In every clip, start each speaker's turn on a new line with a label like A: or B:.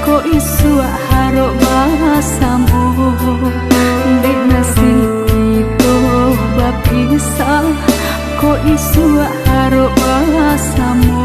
A: ko isu haro basamu di nasib itu bapisah ko isu haro basamu.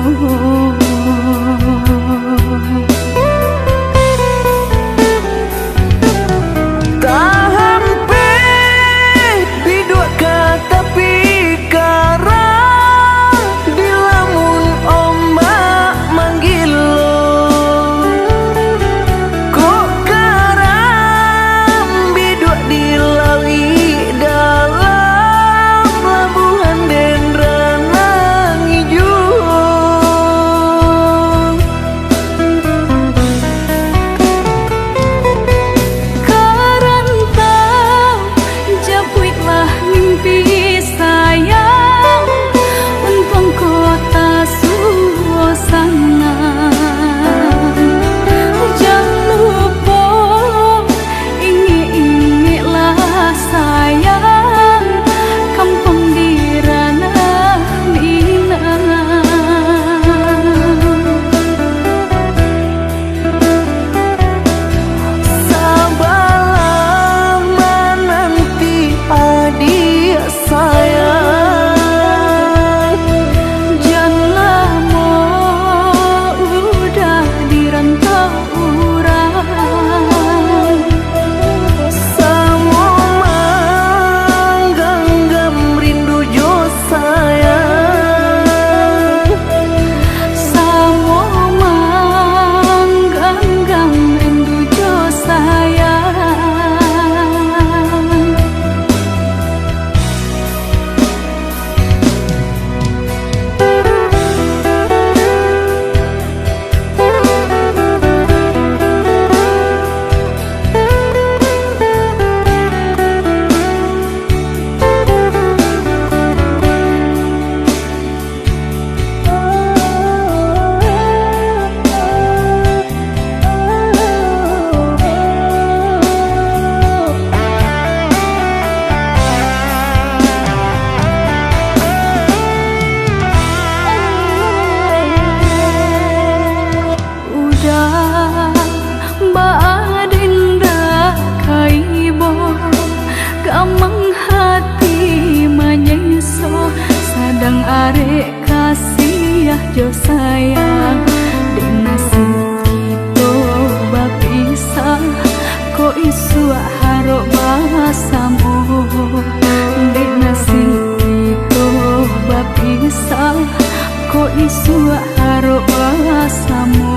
A: Arek kasih jo sayang di nasib itu bapisah ko isu haro basamu di nasib itu bapisah ko isu haro basamu.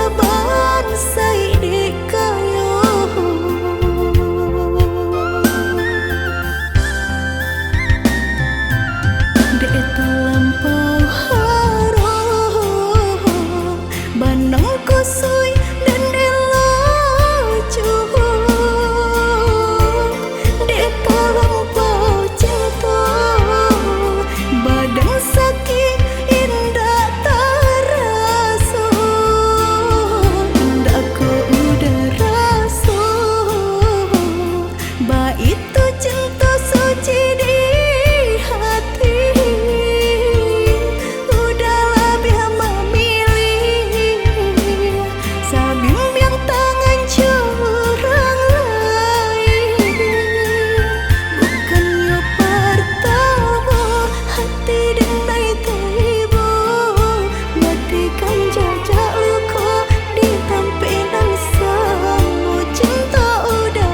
A: saban say di kayo dek terlampau harum banang kusui dan elo cuhur dek terlampau cinta badan sakit indah terasa indah ku udah rasa ba itu cinta suci di hati udahlah biar memilih sabimbing tangan curang lain bukannya pertama hati denai tiba matikan jajak luka di tampilan samu cinta udah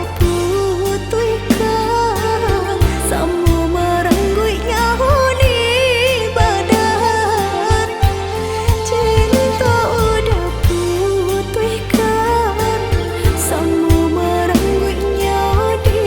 A: putihkan samu merenggui nyahu di badan cinta udah putihkan samu merenggui nyahu di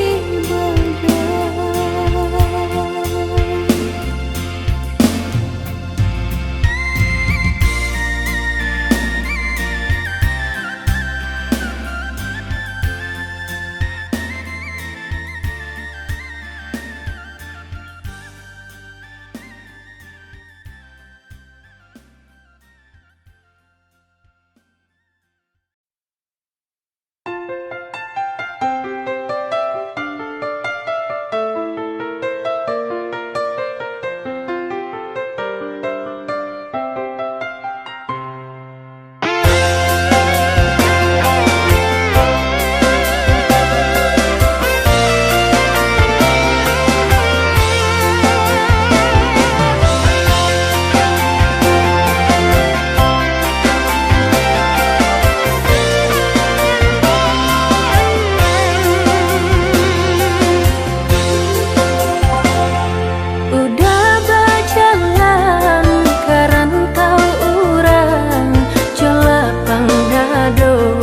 A: udah berjalan ke rantau urang jelapang dado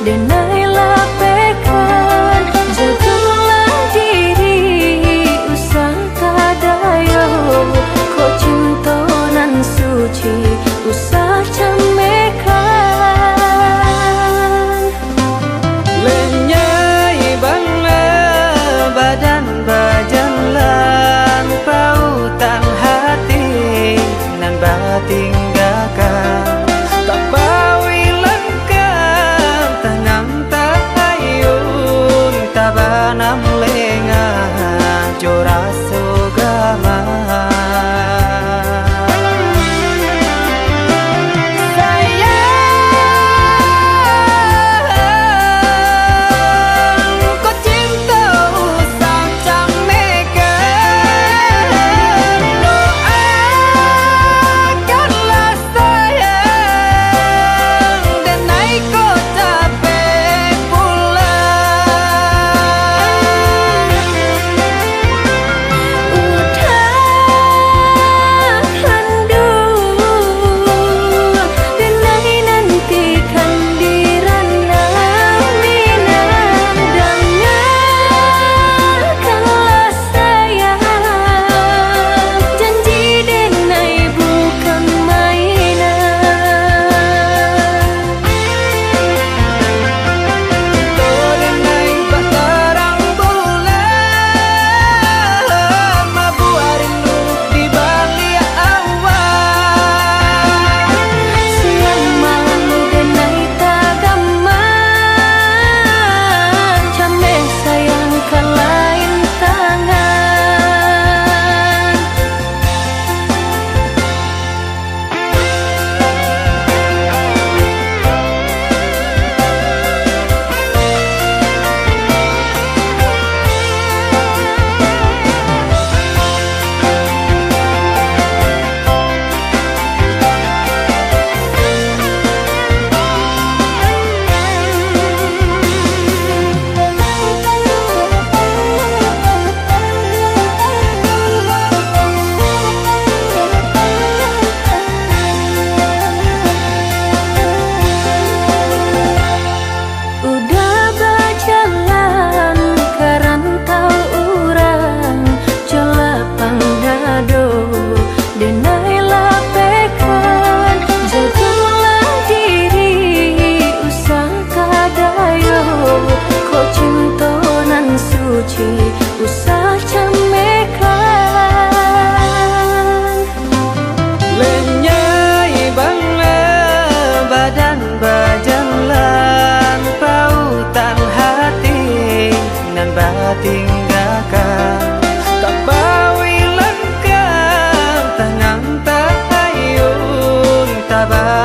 A: denai lapekan jagalah diri usang kadayo kok cinta nan suci usah camekan
B: lenyai bangla badan bajalan paut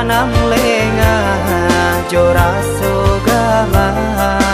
B: tanam lengah joraso galah.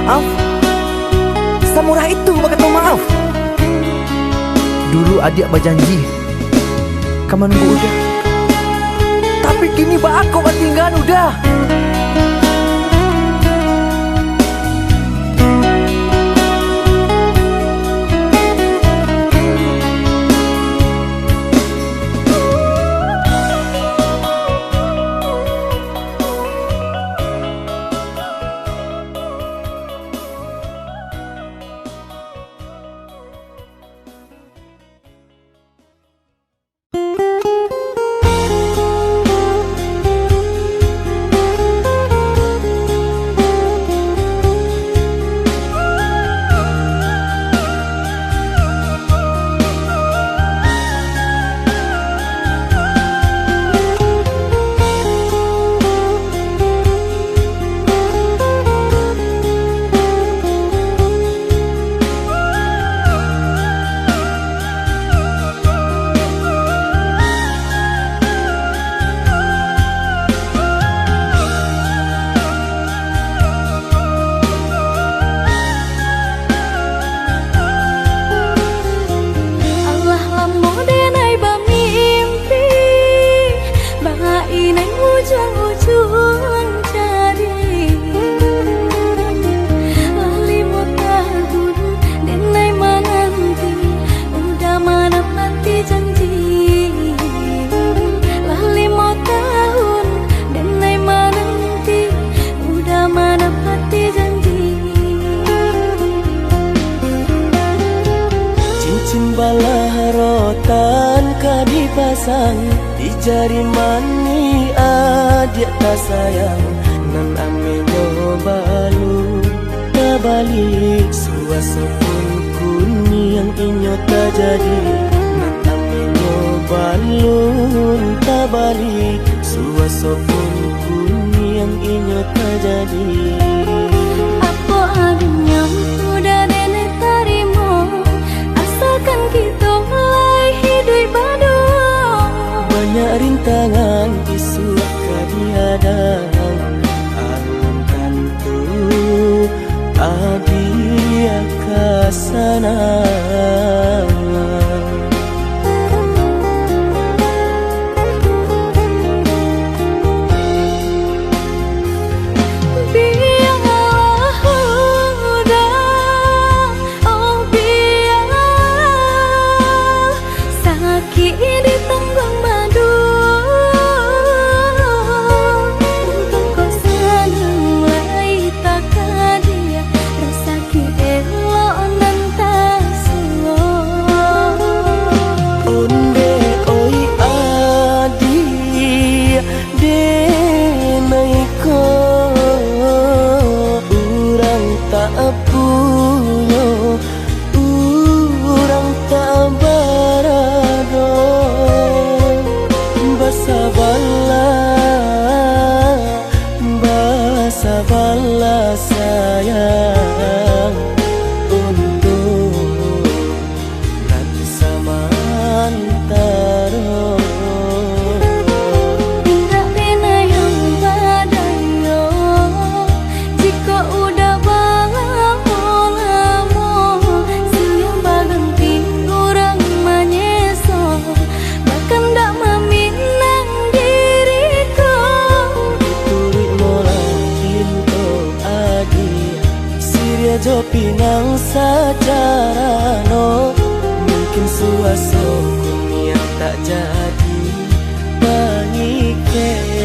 B: maaf? Samurah itu bakal maaf. Dulu adik berjanji kamu nunggu udah, tapi kini aku ketinggalan udah.
C: Di jari mani adik tak sayang, nan ame balu tak balik. Suasa pun kuni yang inyo tak jadi, nan ame balu tak balik. Suasa pun kuni yang inyo tak jadi.
A: Apa adanya udah nenek tarimo, asalkan kita mulai hidup baru.
C: Banyak rintangan disuap kadihadang, alun tentu adia kasana. Sabarlah sayang untuk nanti samantara.
A: Tidak pernah yang badayo, jika udah lamo siang berhenti orang menyeso, bahkan tak meminang diriku.
C: Ditulis mulai Siria jo pinang secara no, mungkin suaso kuni yang tak jadi pengikatan.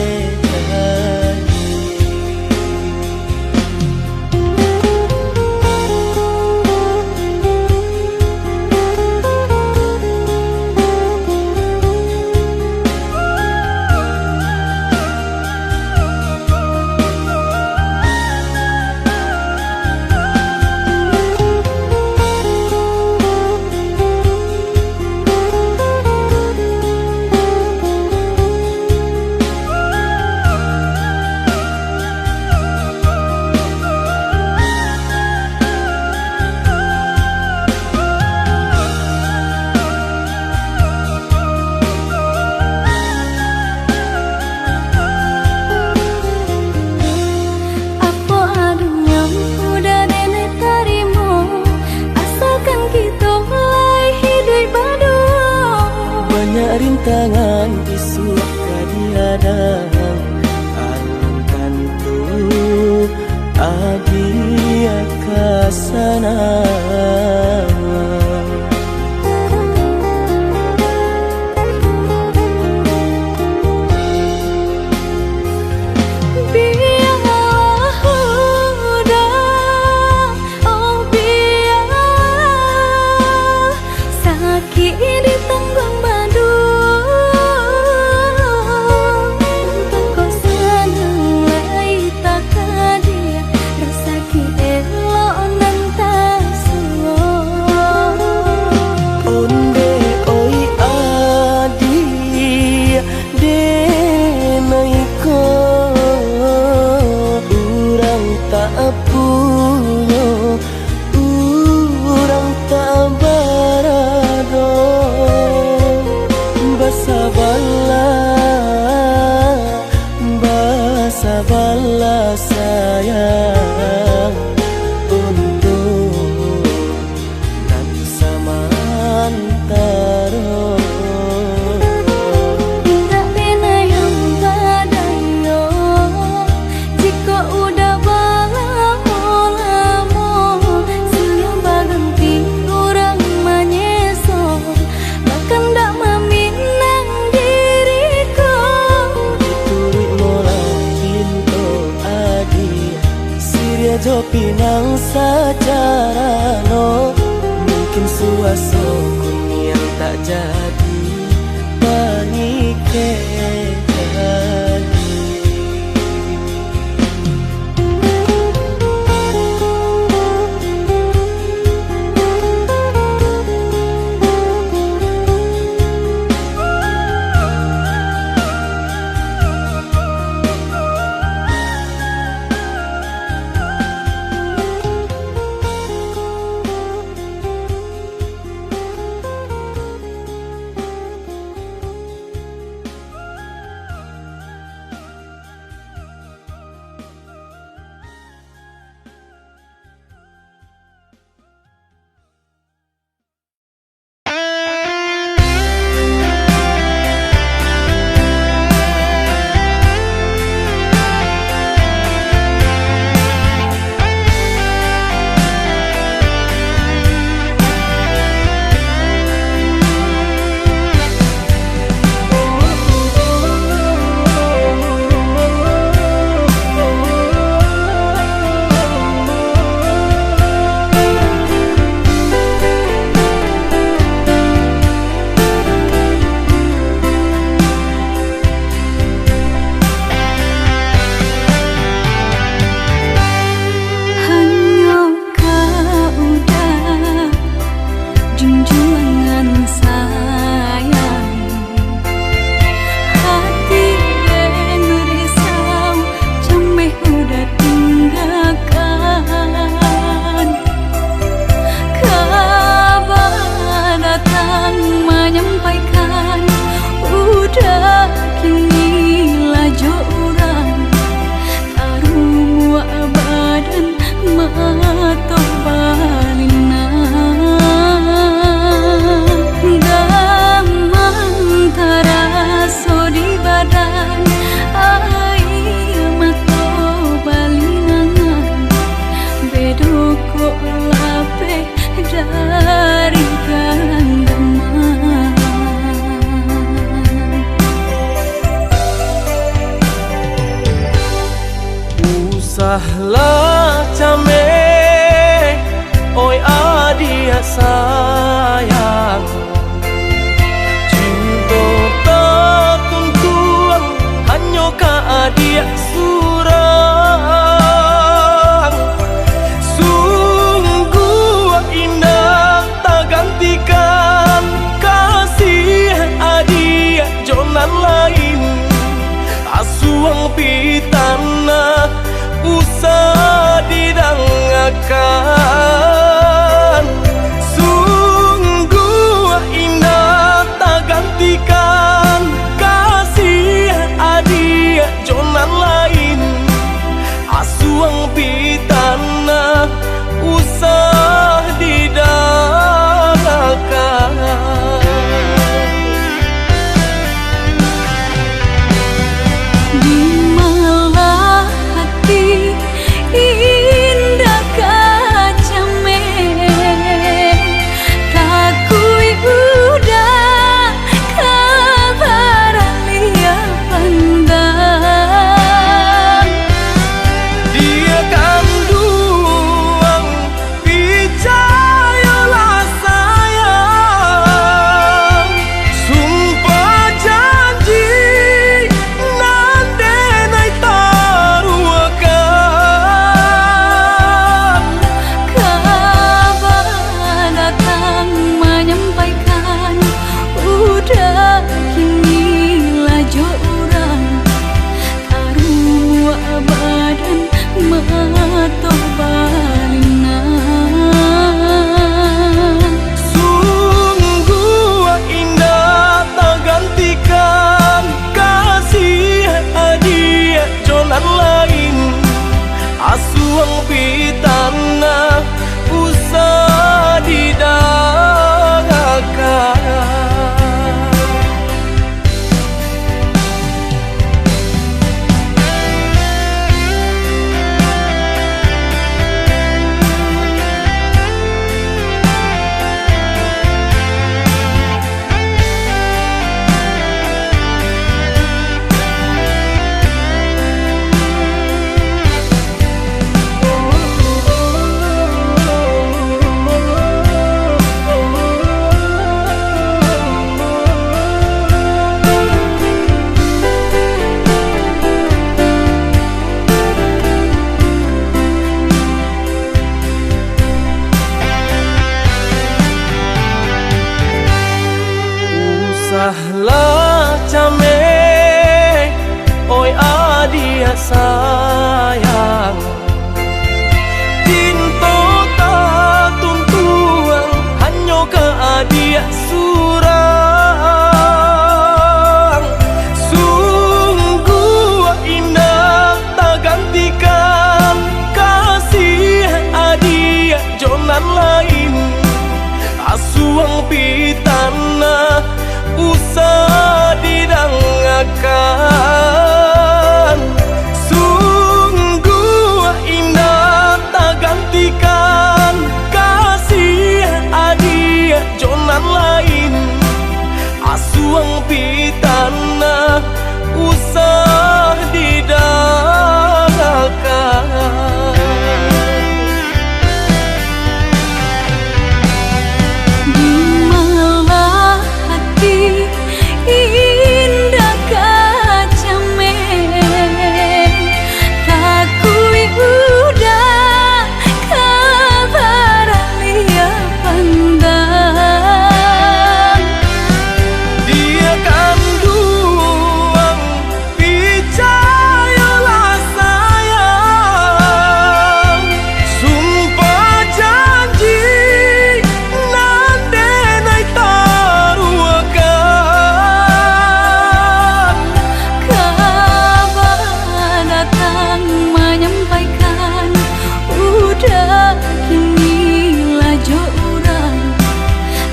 C: sana. Sabarlah sayang untuk nanti samantara.
A: Tak pena yang badayo jika udah lamo siang baganti orang manyeso bahkan tak meminang diriku.
C: Turut molang pintu adi Siria jo pinang secara no. Mungkin suaso yang tak jadi panike lagi. Usahlah came oi adia sayang cinta tak tuntuan hanya ka adia surang sungguh indah tak gantikan kasih adia jonan lain asuang pitana usah didangakan sungguh indah tak gantikan kasih adik jonan lain asuang pitana usah didangakan.
A: Di malah hati indah
C: lain asuang pitana usah didagakan. Usahlah came, oi adia sayang, cinta tak tuntuang hanya ke adia surang. Sungguh indah tak gantikan kasih adia jonan lain asuang pitana usah didanggakan. Sungguh indah tak gantikan kasih adia jonan lain asuang pitana usah didanggakan.
A: Indah kacame, takui udah kabar lia pandang.
C: Dia kan duang percayalah sayang, sumpah janji nanti naik taruhkan.
A: Menyampaikan udah kini lajo orang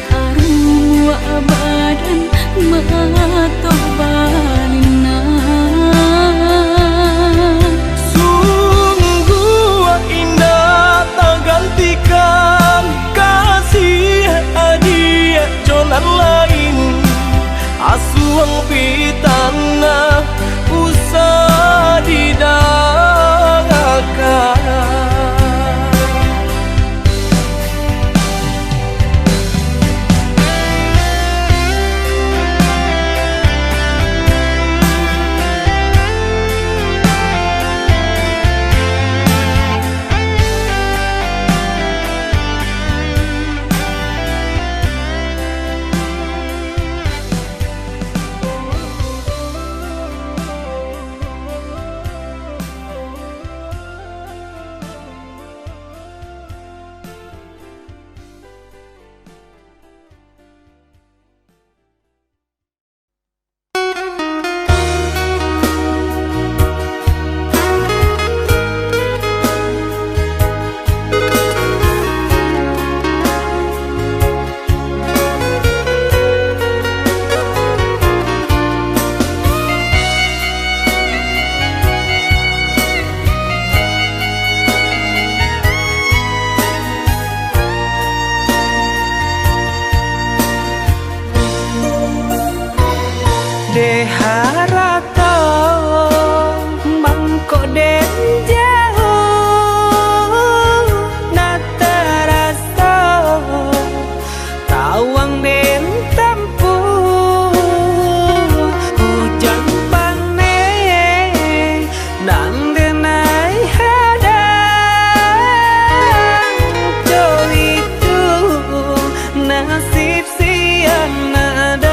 A: karua badan matoh balina.
C: Sungguh indah tak gantikan kasih adia jonan lain asuang pitana usah didanggakan. Deharata mangko den jauh na terasa tawang den tempuh hujan pane dan denai hadang jo itu nasib siang nada.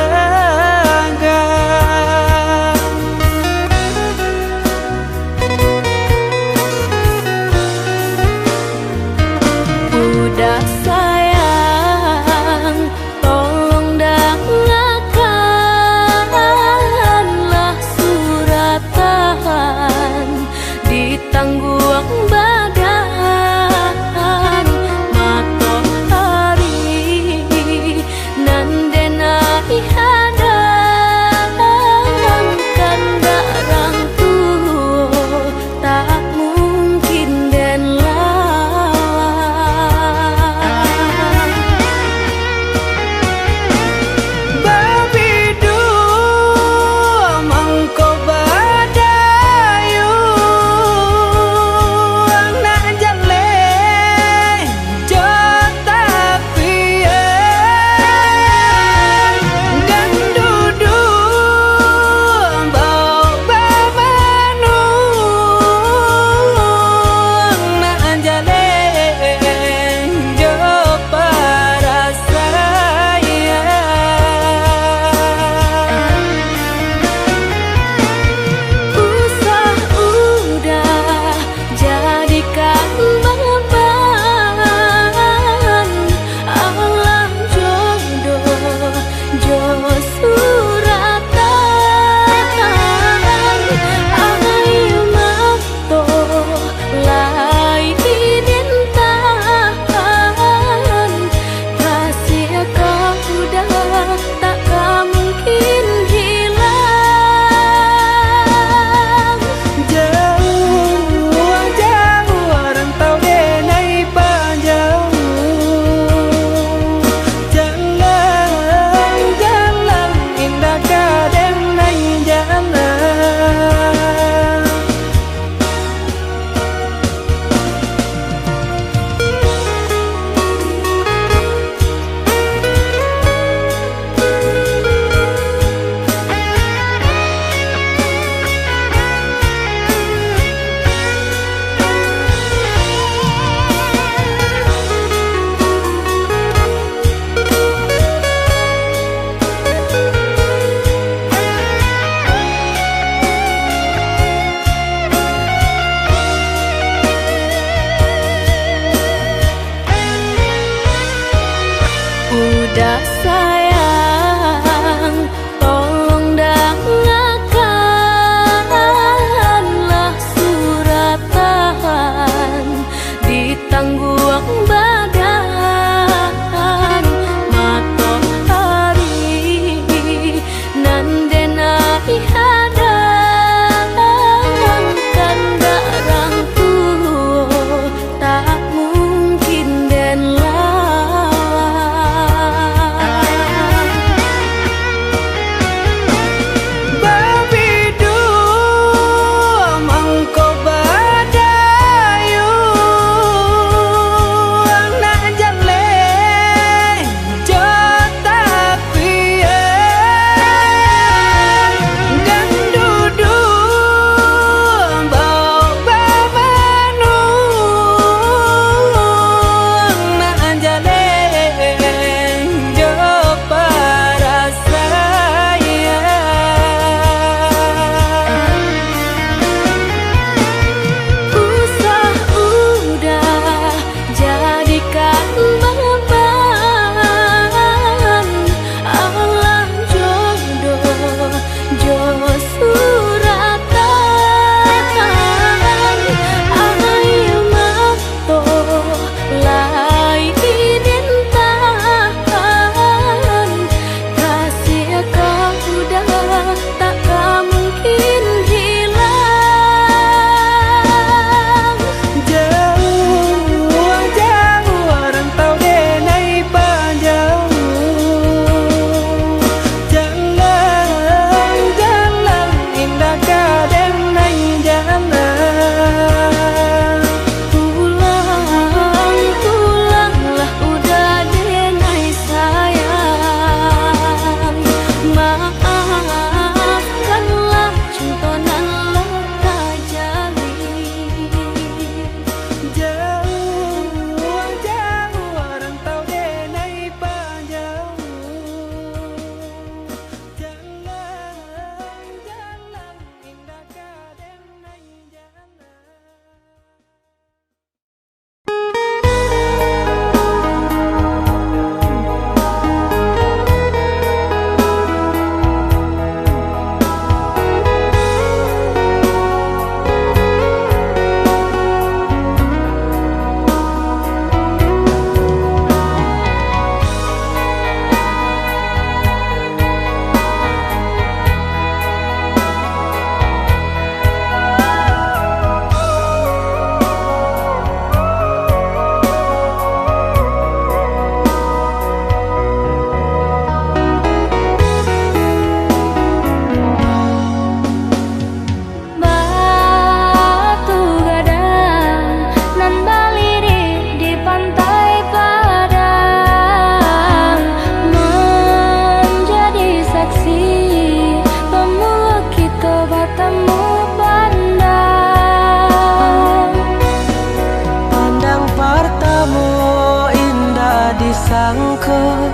C: disangka,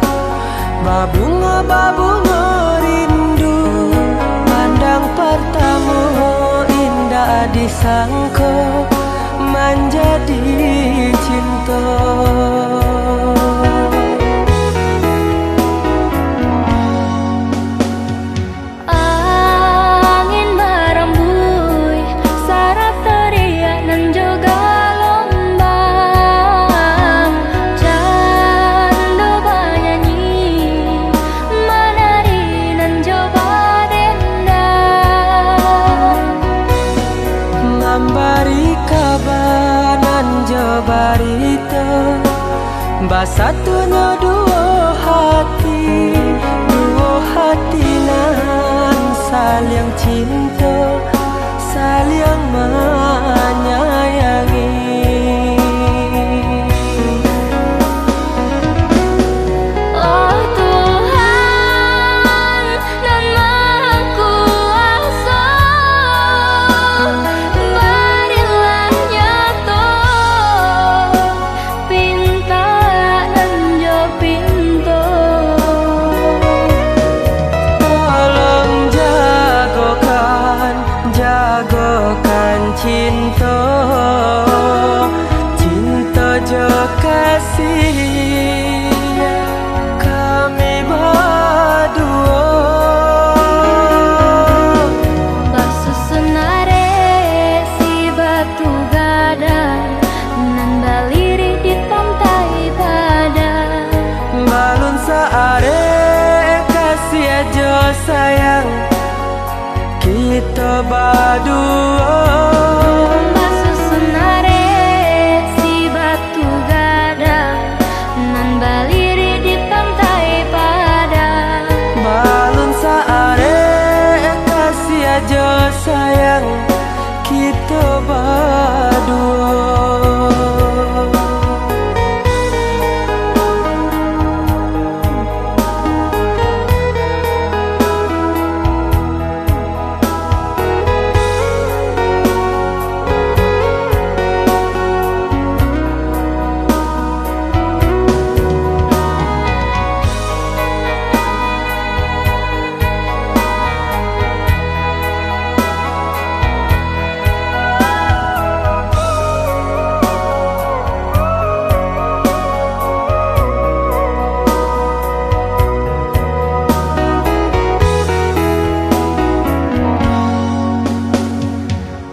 C: babunga rindu pandang pertama, indah disangka menjadi cinta.
A: Angin merembui sarap teriak nan juga lombang, candu bernyanyi menari nan coba dendang,
C: memberi kabar nan barita, basatunya dua hati nan saling cinta, saling menyayangi.
A: oh Tuhan nan Maha Kuasa, berilah nyata pinta nan jo pinto.
C: Tolong jagokan cinta, cinta jo kasih kami berdua.
A: Basusunare si batu gadang nan baliri di pantai padang,
C: Balun saare kasih aja sayang kita berdua.
A: basusunare si batu gadang nan baliri di pantai padang,
C: Balun saare kasih aja sayang kita berdua.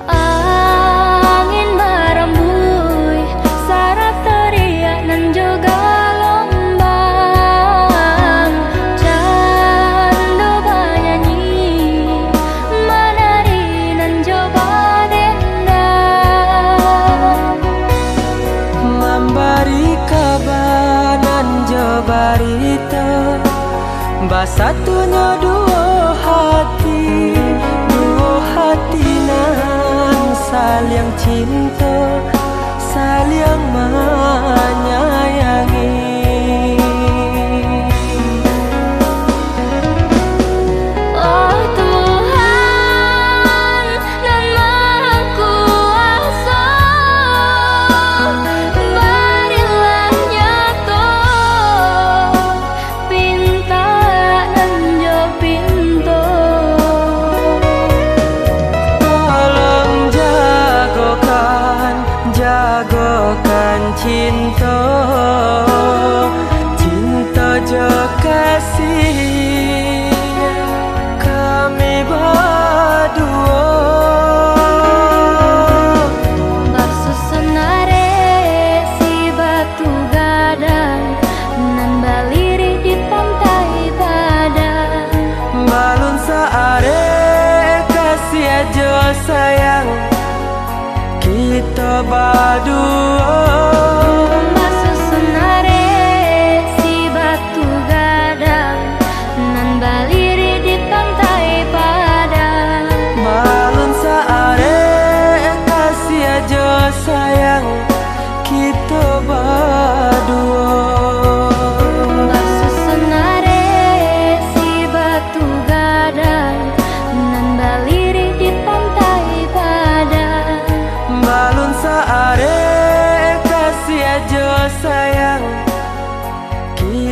A: angin merembui sarap teriak nan juga lombang, candu bernyanyi menari nan coba dendang,
C: Memberi kabar nan barita, basatunya dua hati nan saling cinta, saling menyayangi.
A: oh Tuhan nan Maha Kuasa, berilah nyata pinta nan jo pinto.
C: Tolong jagokan cinta, cinta jo kasih kami berdua.
A: Basusunare si batu gadang nan baliri di pantai padang,
C: Balun saare kasih aja sayang kita berdua.
A: basusunare si batu gadang nan baliri di pantai padang,
C: Balun saare kasih aja sayang kita berdua.
A: basusunare si batu gadang nan baliri di pantai padang,
C: Balun saare kasih aja sayang kita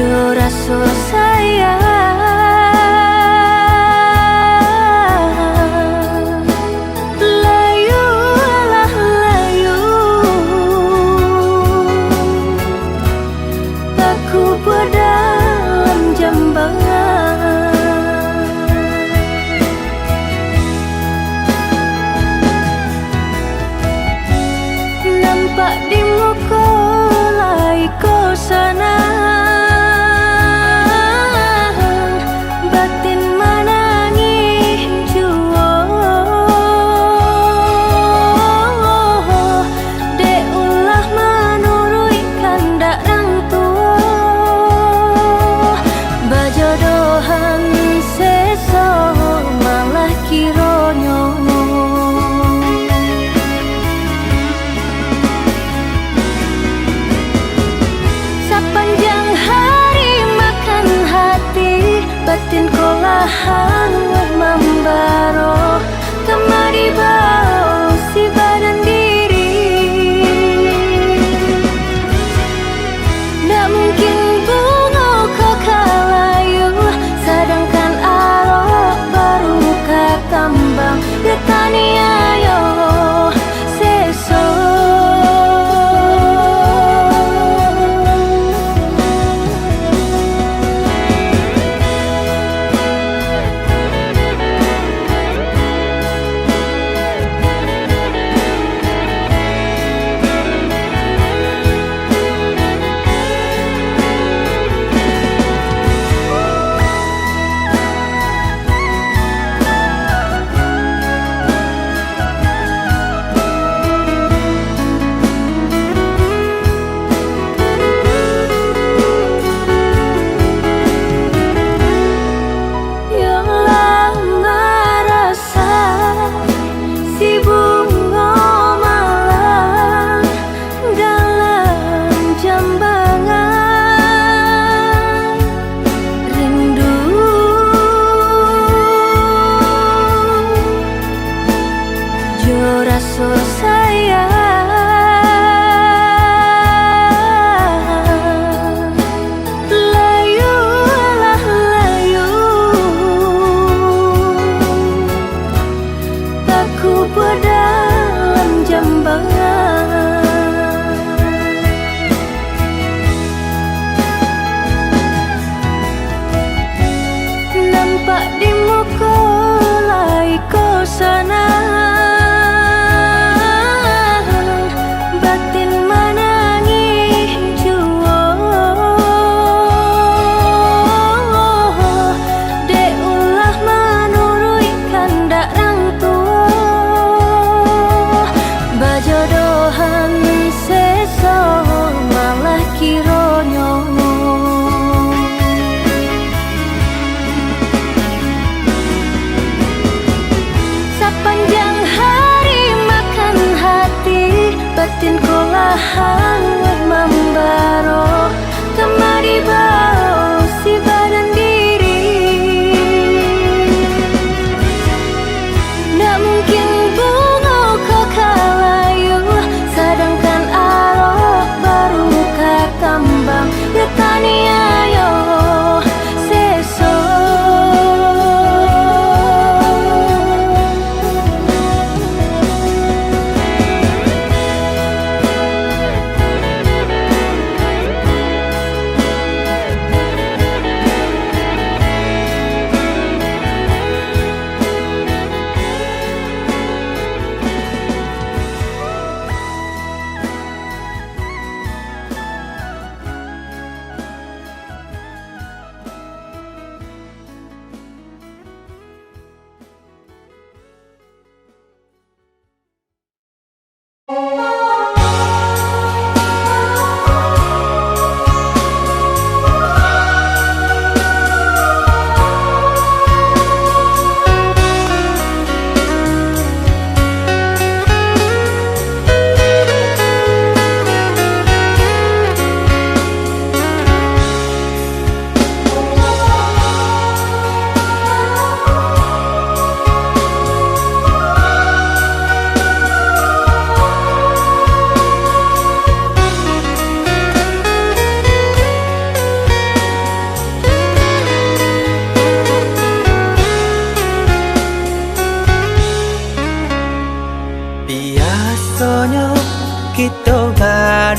A: Duh rasul sayang, layulah layu, aku berdalam jambangan. Nampak di muka lai ko sana, batin menangis jua. Dek ulah menurui kandak orang tua,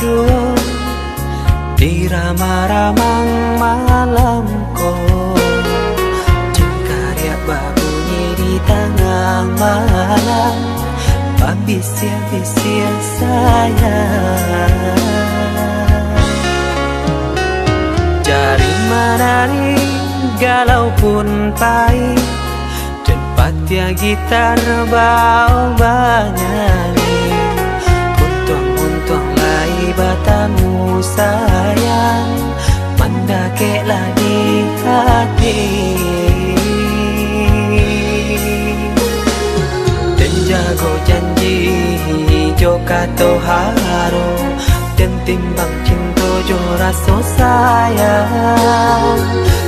C: duo di ramang-ramang malam ko, cengkarya berbunyi di tengah malam, babisir-bisir sayang. Jari menari galau pun pahit, dan patia gitar bau banyari. Untung lai batamu sayang, mendakeklah di hati. Dan jago janji joka toharo, dan timbang cinta jo rasa sayang.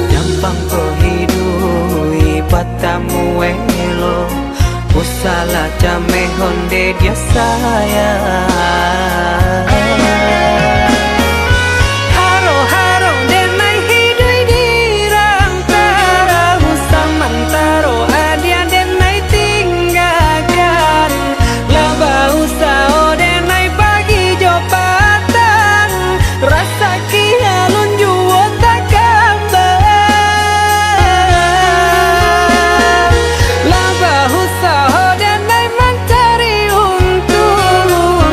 C: Nyampang ko hidui patamu elo, usala jame honde dia sayang. Haro-haro denai hidui dirang tara, usamantaro adia denai tinggalkan. Laba usao denai pagi jopatan, rasa kialun juo tak kabar. Laba usao denai mencari untung,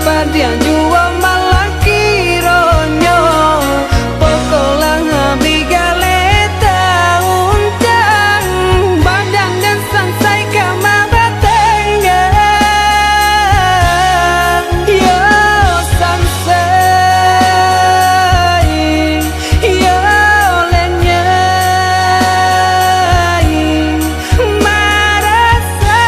C: padia juo malah kironyo. Pokolang bigaleta uncang, badan dan sansai kamar tengah. Yo sansai, yo lenyai, marasai.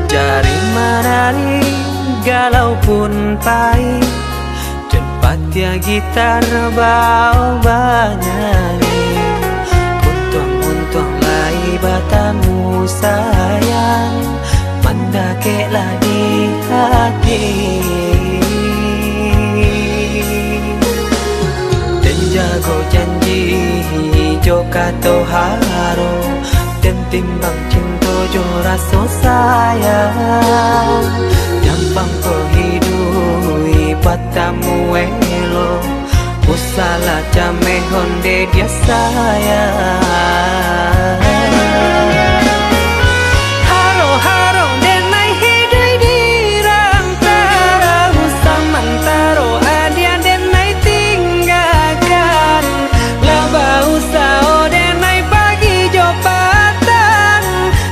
C: Jari menari galau pun pahit, dan patia gitar bau banyari. Untung lai batamu sayang, mendakeklah di hati. Dan jago janji joka toharo, dan timbang cinta jo rasa sayang. Nyampang ko hidui patamu elo, usala jame honde dia sayang. Haro-haro denai hidui dirang tara, usamantaro adia denai tinggalkan. Laba usao denai pagi jopatan,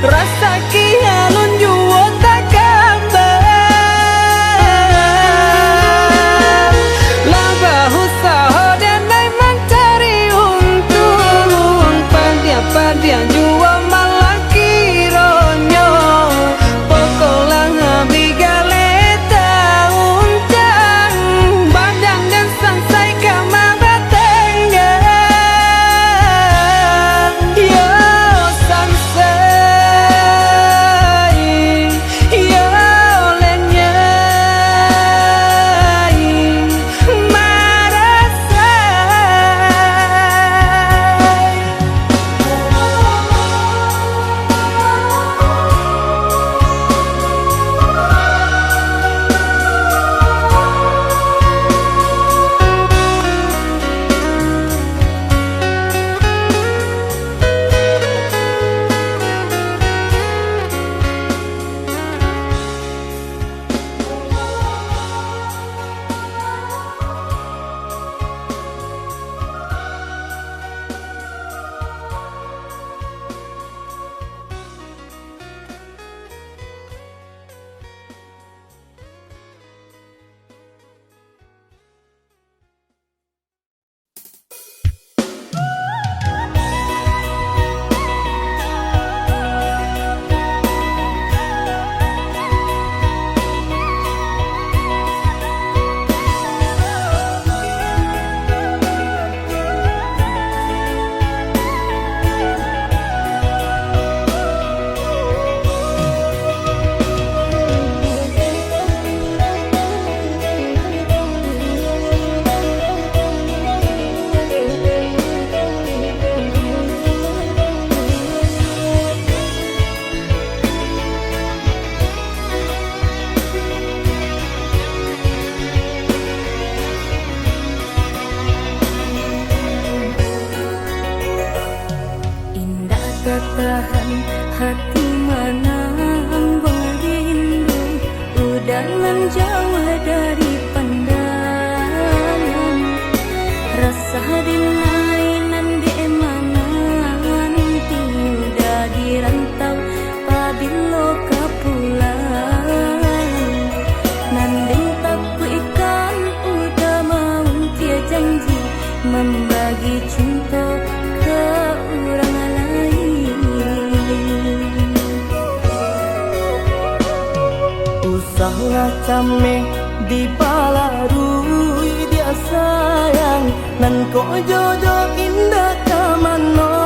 C: rasa kialun juo tak kabar. Laba usao denai mencari untung, padia
A: tahan hati menang rindu udah menjauh dari pandangan rasa dinainan di emangan tiudah dirantau pabilo kapulang nanding taku ikan udah mau dia janji membagi cinta ke orang lain.
C: Usahlah came di palarui dia sayang nan ko jojo indah kamano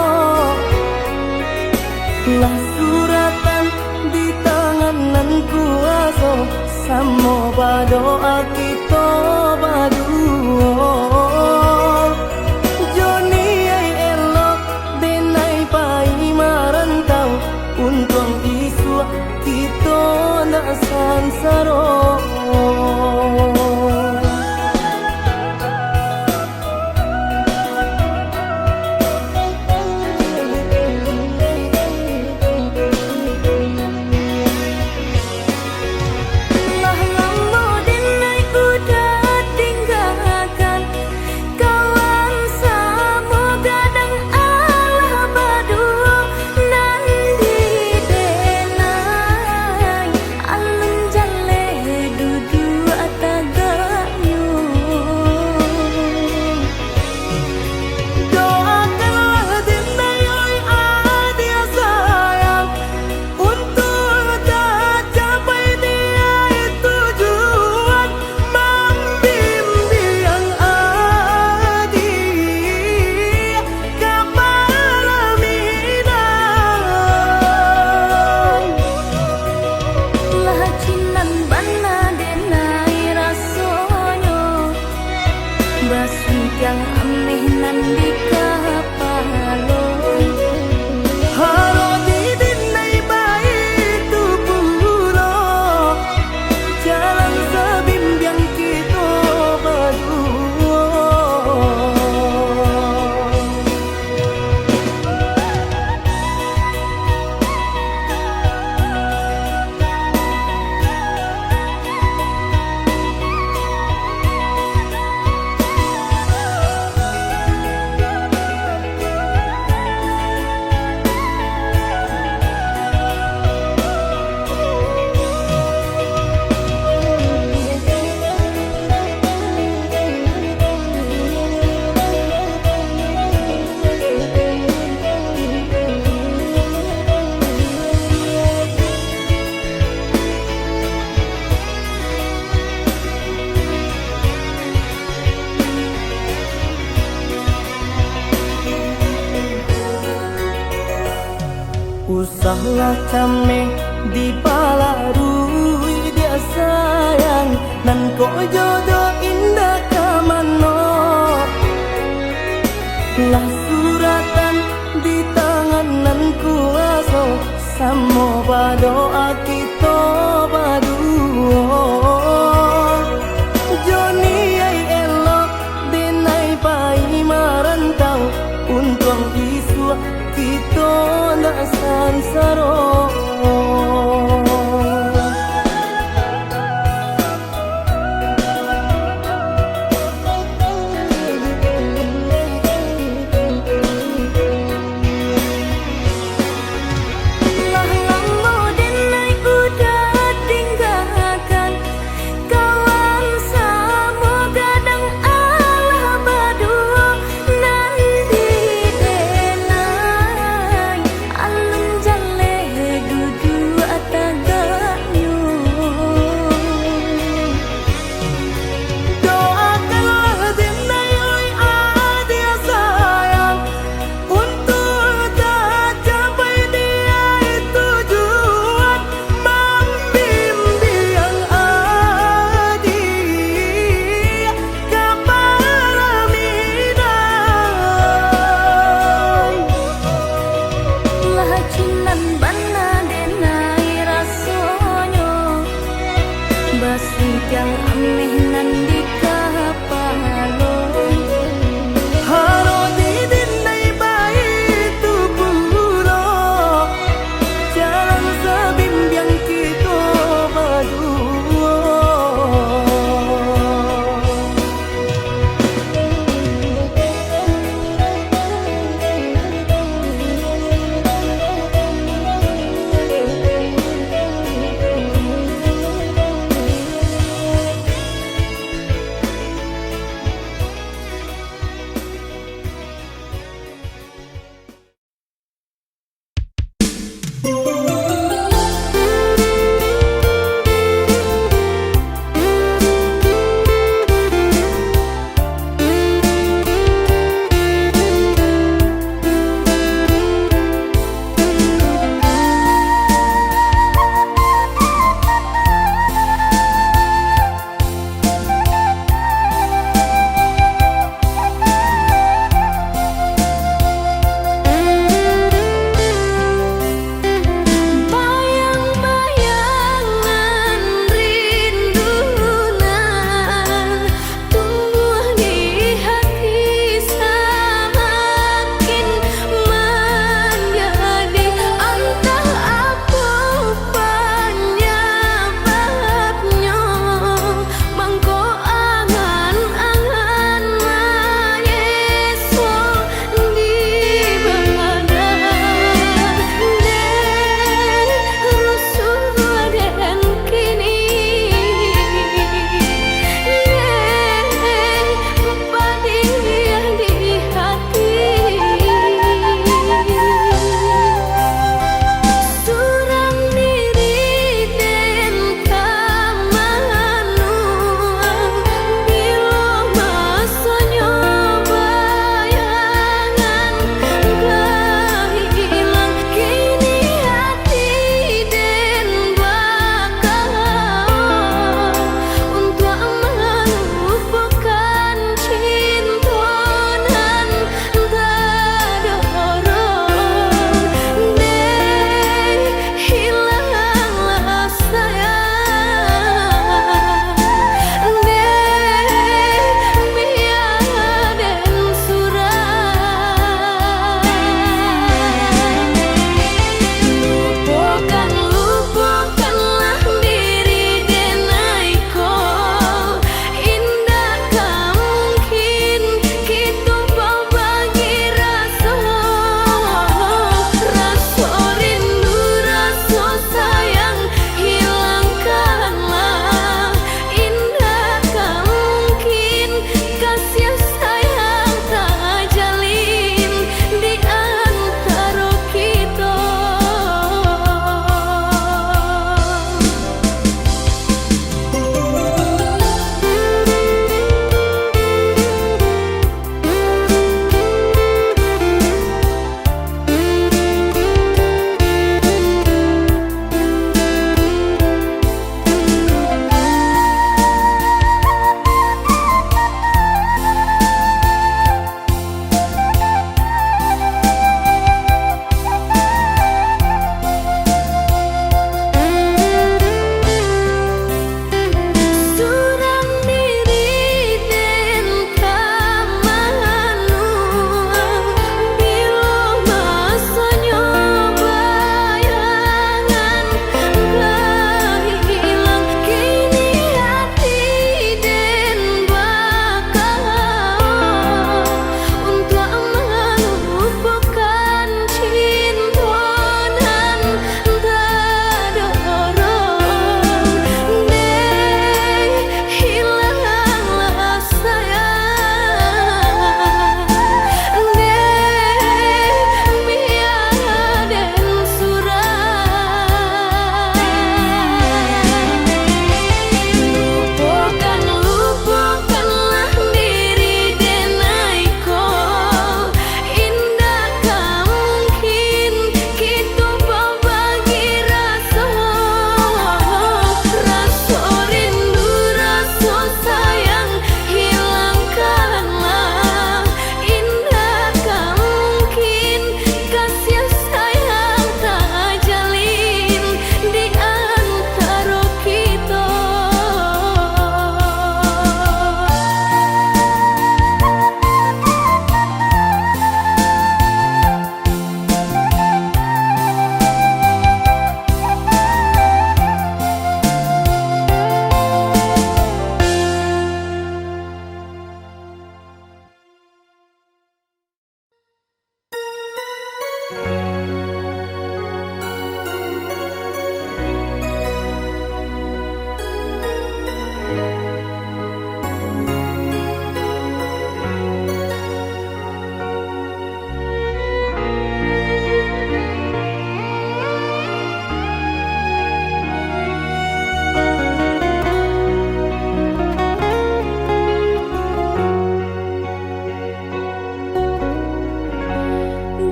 C: lah suratan di tangan nan kuaso samo badoa kita baduo Joni ay elok denai pai marantau untung isu kita na sansaro
A: yang aneh nan di kapalon
C: haro di dinai baik tu pulo jalan sebimbiang kita berdua Usahlah came di palarui dia sayang nan ko jodoh indah kamano lah suratan di tangan nan kuaso samo badoa kita baduo Joni ay elok denai pai marantau untung isu kita na sansaro
A: alun jalle dudu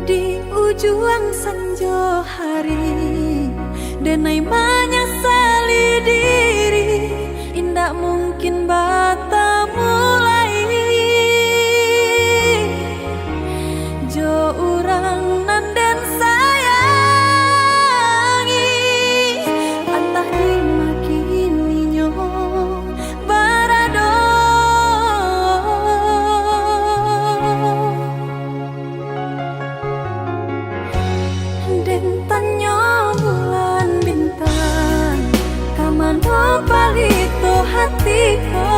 A: Di ujung senja hari denai menyesali diri, indak mungkin bata mulai jo urang nan den sayangi, antah dimakini nyo barado. Den tanyo bulan bintang kamano palito hatiku.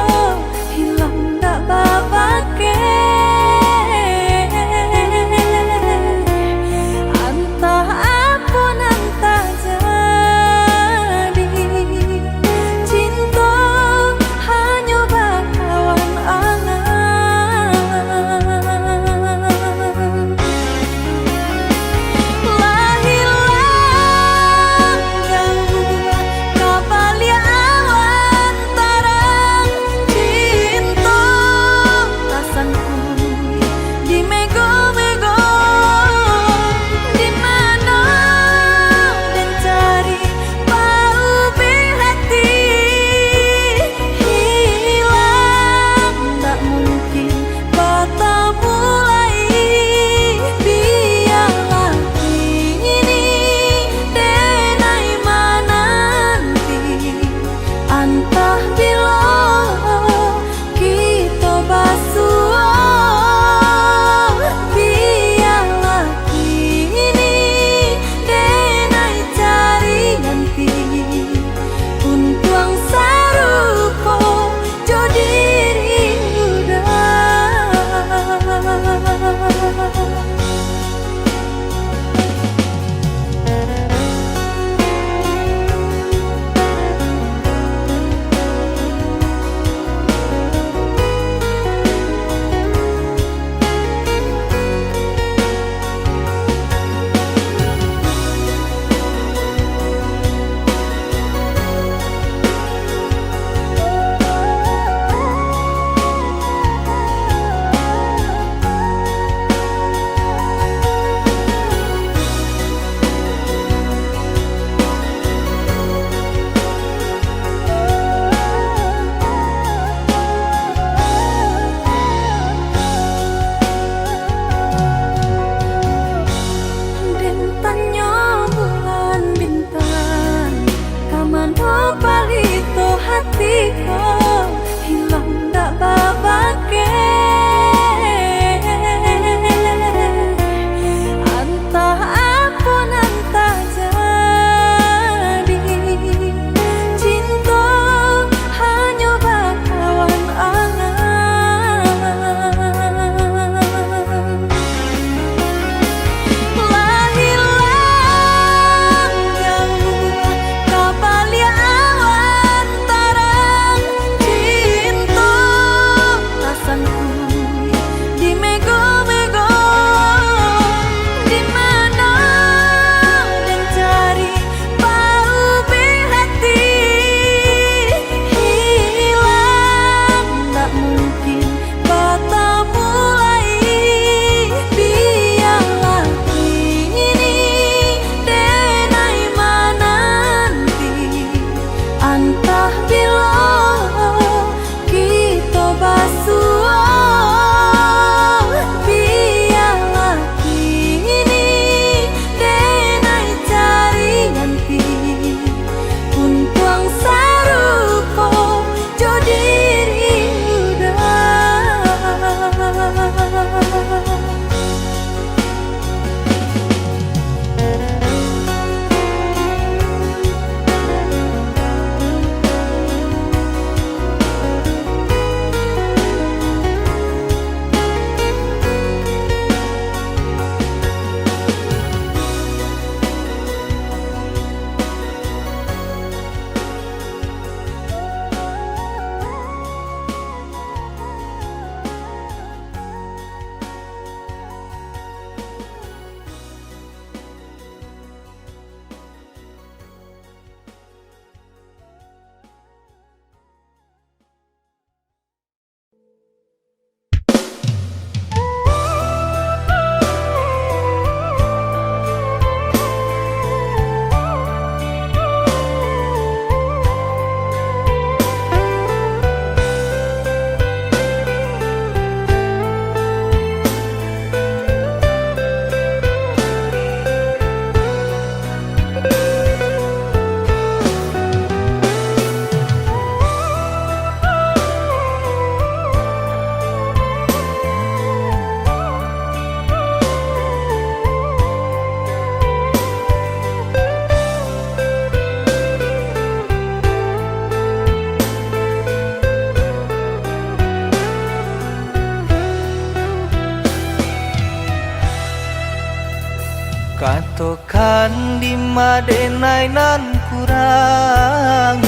C: Katokan di madenai nan kurang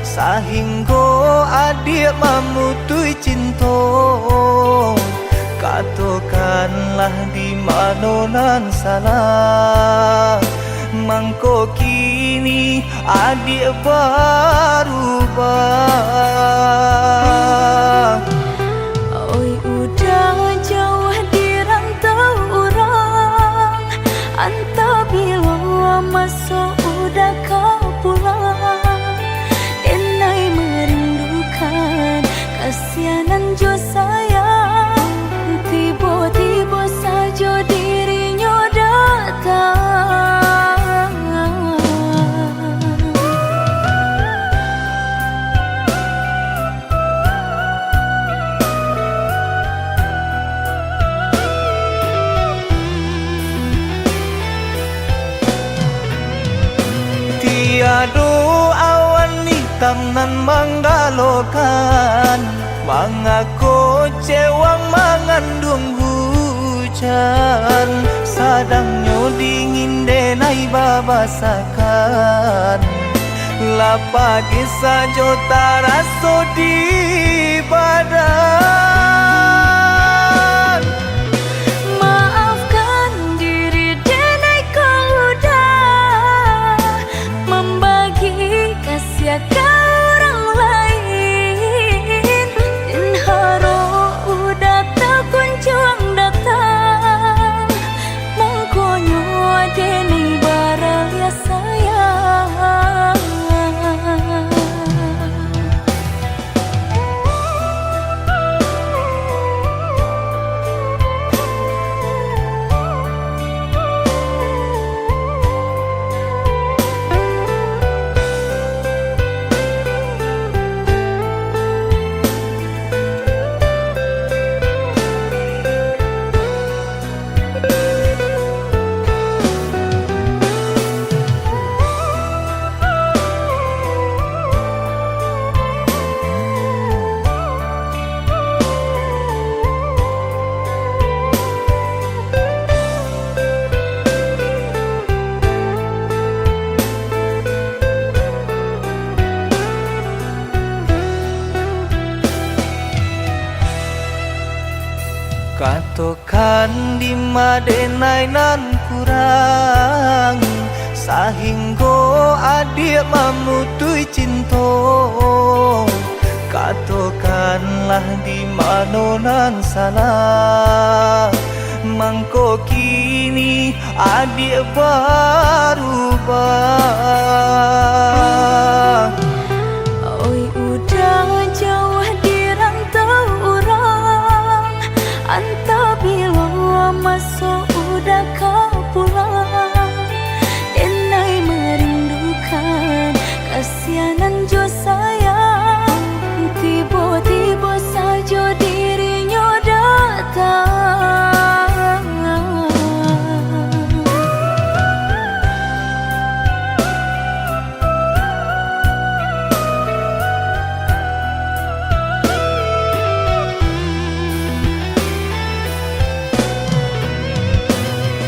C: sahingga adik memutui cinta. Katokanlah di mana nan salah, mangko kini adik berubah.
A: Oi udah jauh di rantau orang, anta bila masuk udah kau pulang. Denai merindukan kasihanan jo sayang, tiba-tiba saja dirinya datang.
C: Tiada awan hitam nan menggalokan, mengaku cewang mengandung hujan. Sadangnya dingin denai babasakan, lapagi saja taraso di badan.
A: Maafkan diri denai kau udah membagi kasih ke orang lain, dan haro udah tak kunjung datang. Mengkonyo denai baralia sayang.
C: Katokan di madenai nan kurang sahingga adik memutui cinta. Katokanlah di mana nan salah, mangko kini adik berubah.
A: Oi udah jauh di rantau orang, anta bila masuk udah kau pulang. Denai merindukan kasihanan jo sayang, tiba-tiba saja dirinya datang.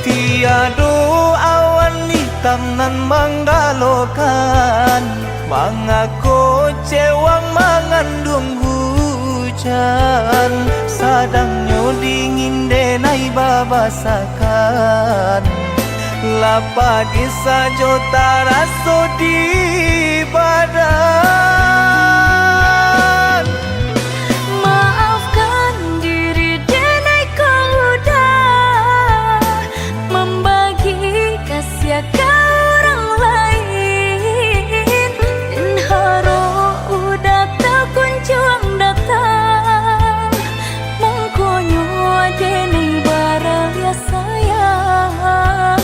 C: Tiada awan hitam nan menggalokan, mengaku cewang mengandung hujan. Sadangnya dingin denai babasakan, lapagi saja taraso di badan.
A: Maafkan diri denai kau udah membagi kasih ke orang lain, dan haro udah tak kunjung datang. Mengkonyo denai baralia sayang.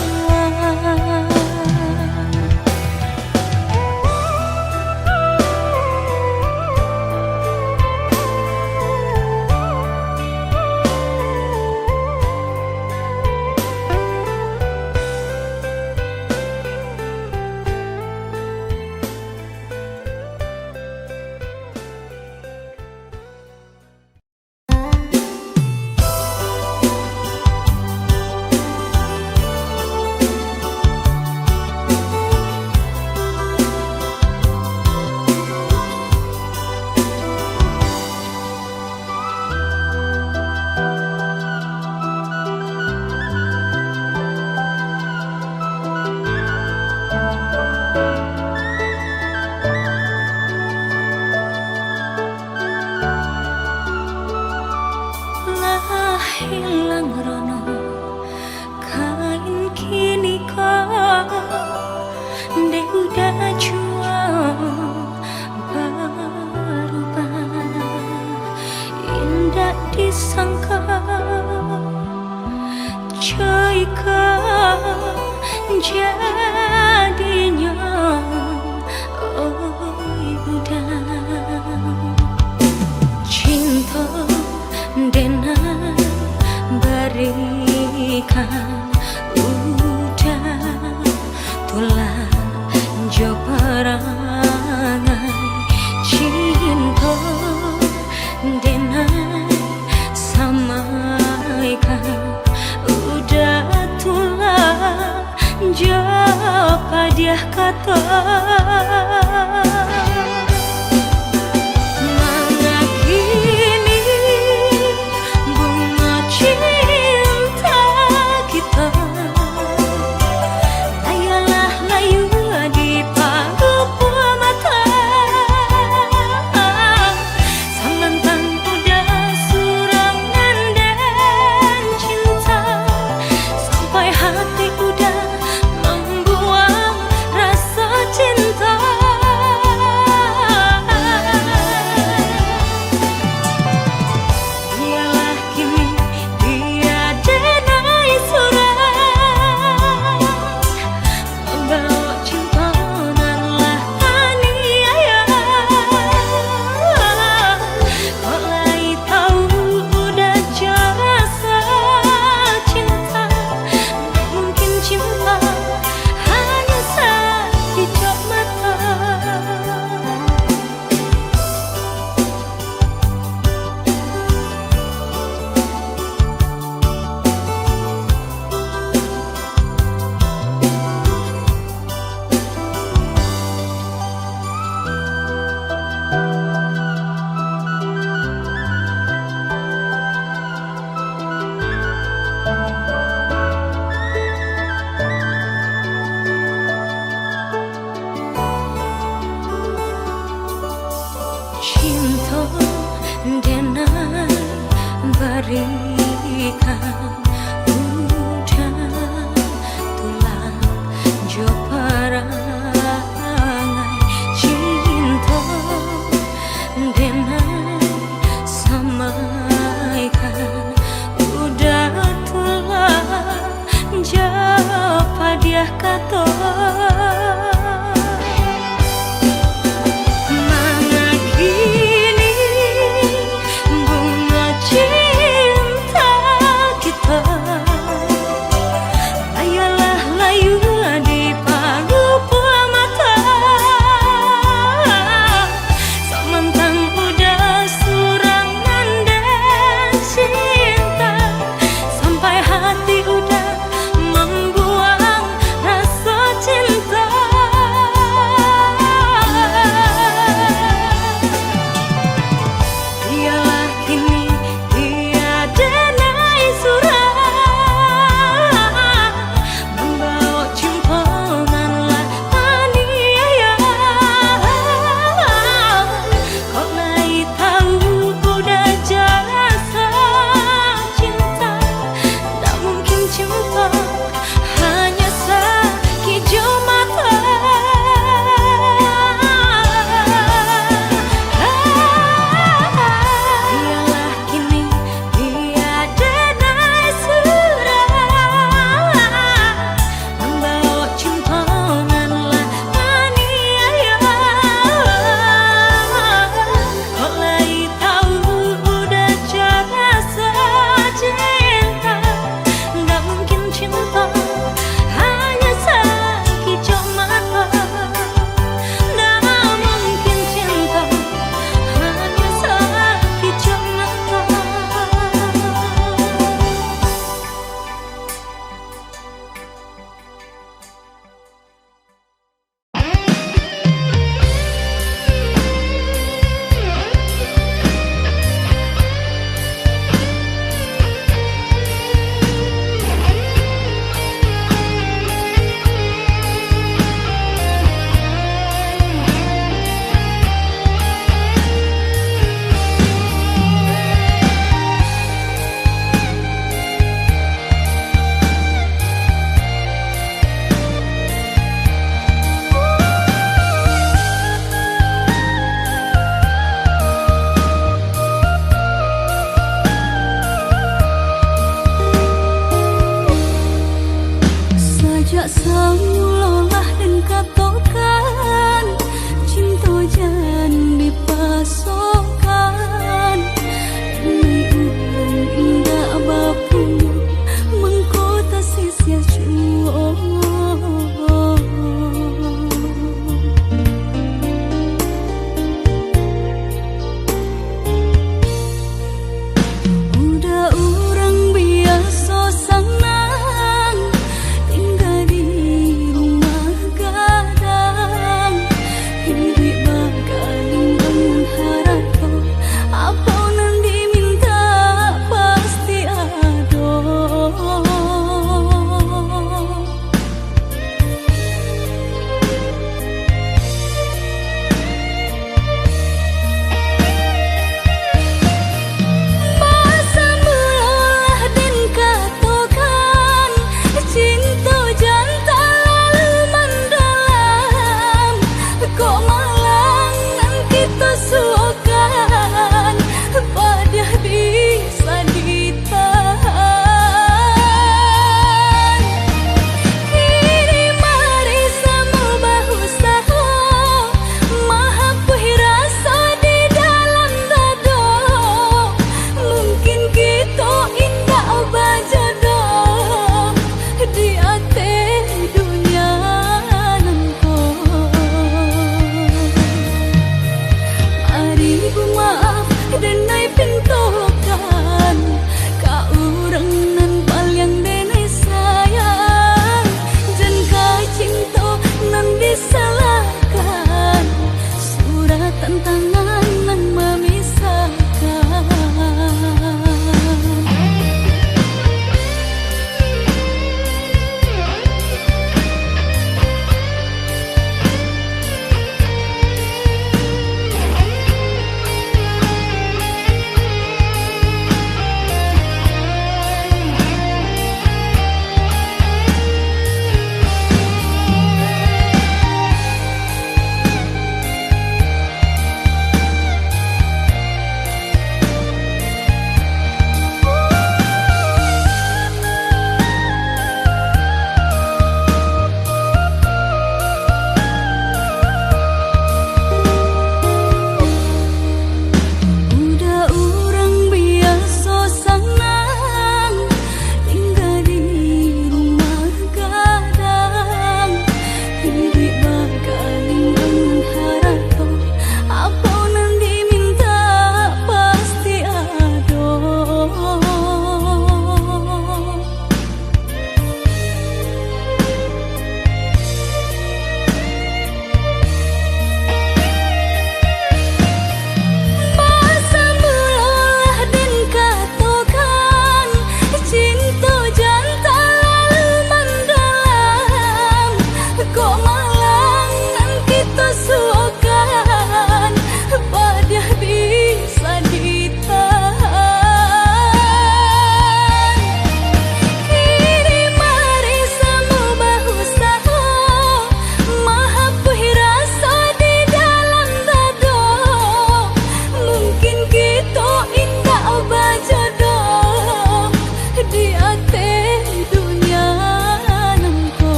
A: jadinya udah cinta denai berikan udah tulah jo perangai cinta denai samaikan udah tulah jo padiah kata hati udah membuang rasa cinta.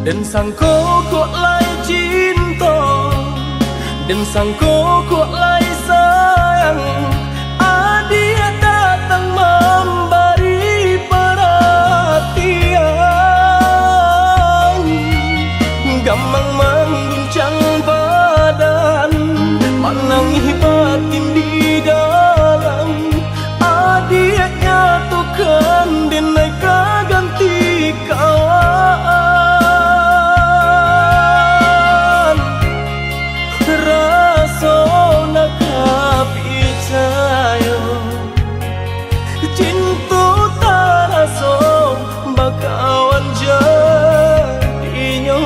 C: Dan sangko kok lai cinta, dan sangko kok lai sayang. Dia datang memberi perhatian, gampang mengguncang badan, menangis batin di dalam. Dia nyatukan dan naik ganti kawan. Rasa nak percaya cinta tak rasa bakawan jadinya.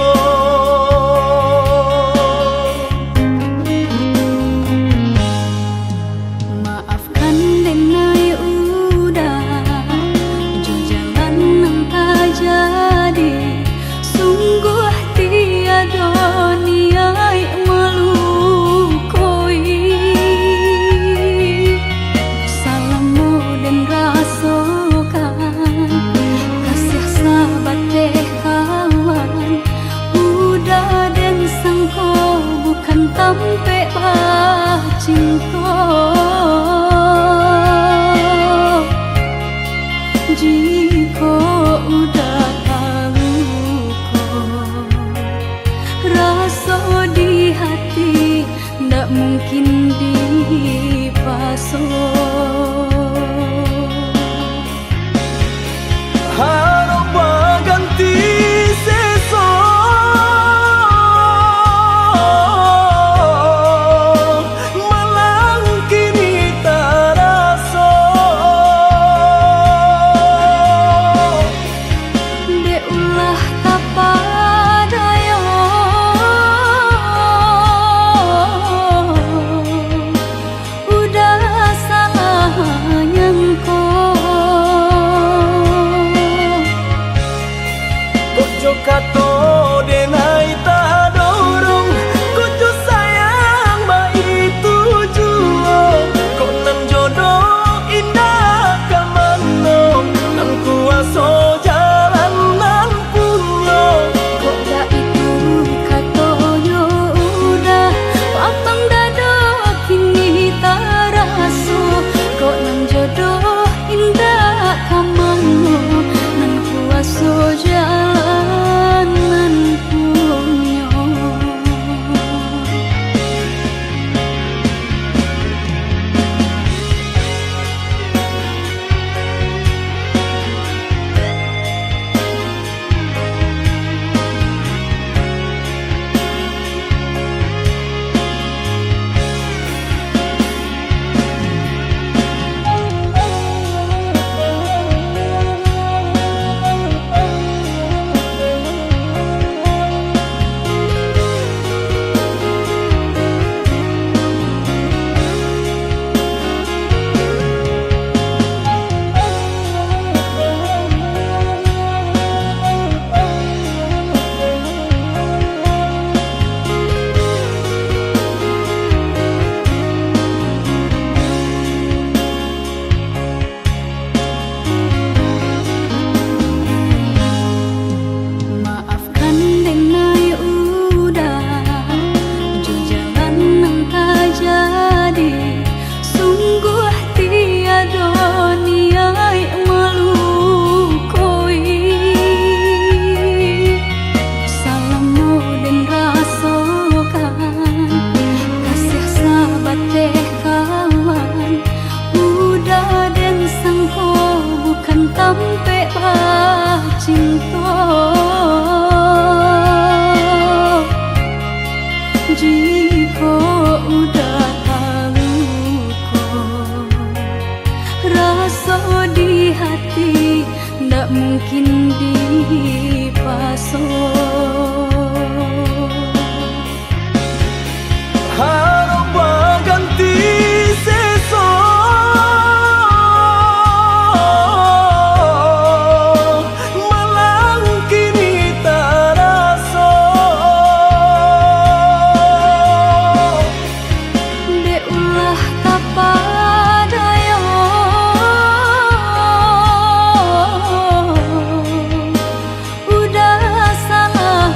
A: Maafkan denai udah jalan yang tak jadi, sungguh tiada niat melukoi. Salahmu dan rasakan kasih sahabat deh kawan. Udah dan sangko bukan tampe bah cinta. Jika udah tahu kok rasa di hati ndak mungkin dipasok.
C: Harap berganti sesok, malang kini tak rasa.
A: Deulah kapadaya udah salah nyangko.
C: Kojo kato denai tak dorong, kojo sayang ba itu jua. Kok nan jodoh indah kamano, nan kuaso jalan nan punya.
A: Kok dah itu katonyo udah papang dado kini tak raso. Kok nan jodoh indah kamano, nan kuaso jalan nan punya. Maafkan denai udah jalan yang tak jadi, sungguh tiada niat melukoi. Salahmu dan rasakan kasih sahabat deh kawan. Udah dan sangko bukan tampe bah cinta. Jika udah tahu kok rasa di hati ndak mungkin dipasok.
C: Harap berganti sesok, malang kini tak rasa.
A: Deulah kapadaya udah salah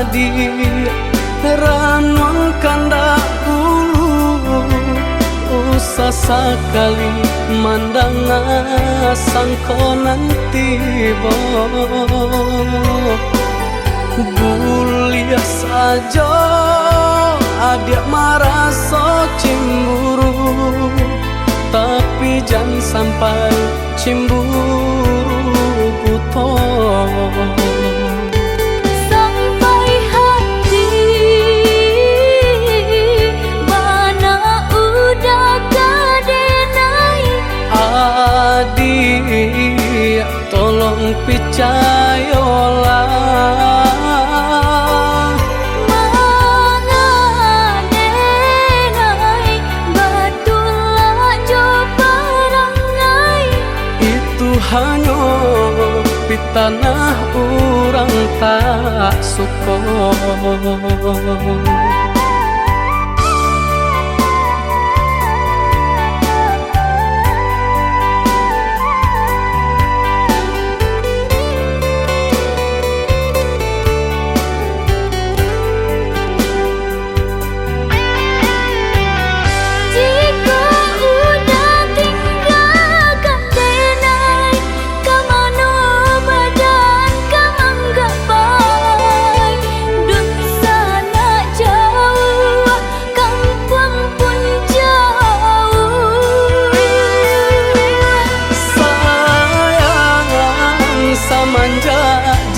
C: adi ranon kandak ulu usah sekali mandang sangko nanti bo buliah saja adik merasa cemburu tapi jangan sampai cemburu buto
A: sampai hati mana udah kadenai
C: adik tolong percayalah hanya di tanah orang tak suka.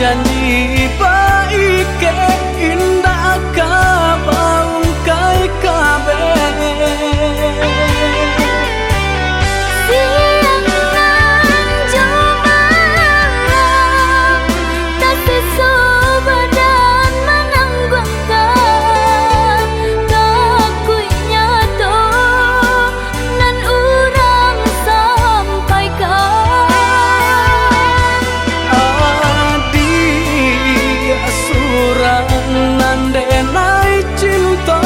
C: Janji baik ke indah kabaung kai kabe
A: siang nan jumalang tak sesubadan menanggungkan takunya to nan urang sampaikan
C: nandenai cinta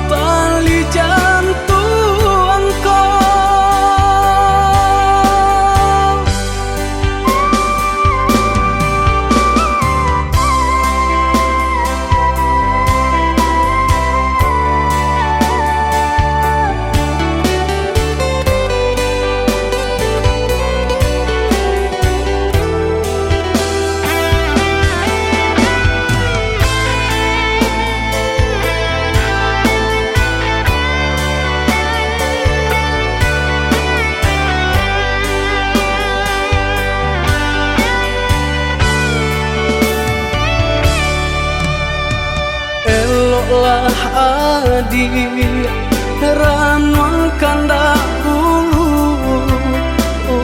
C: tali jantungku lah adik ranon kandak ulu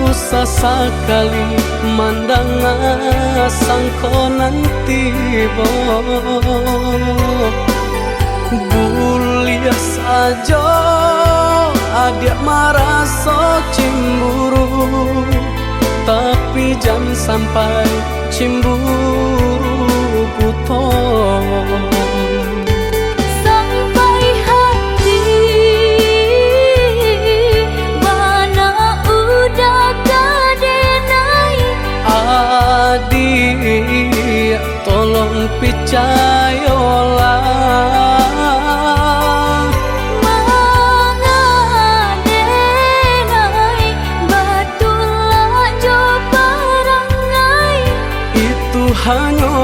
C: usah sekali mandang sangko nanti bo buliah saja adik merasa cemburu tapi jangan sampai cemburu buto adik tolong percayalah
A: mangadenai batulah jo parangai
C: itu hanya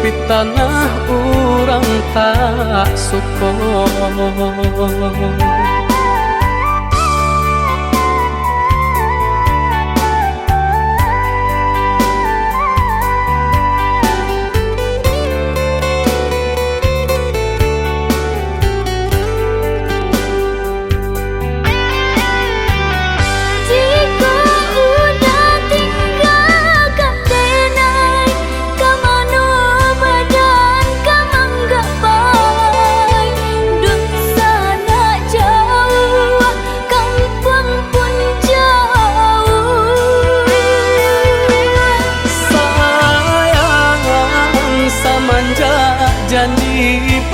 C: di tanah orang tak suka. Janji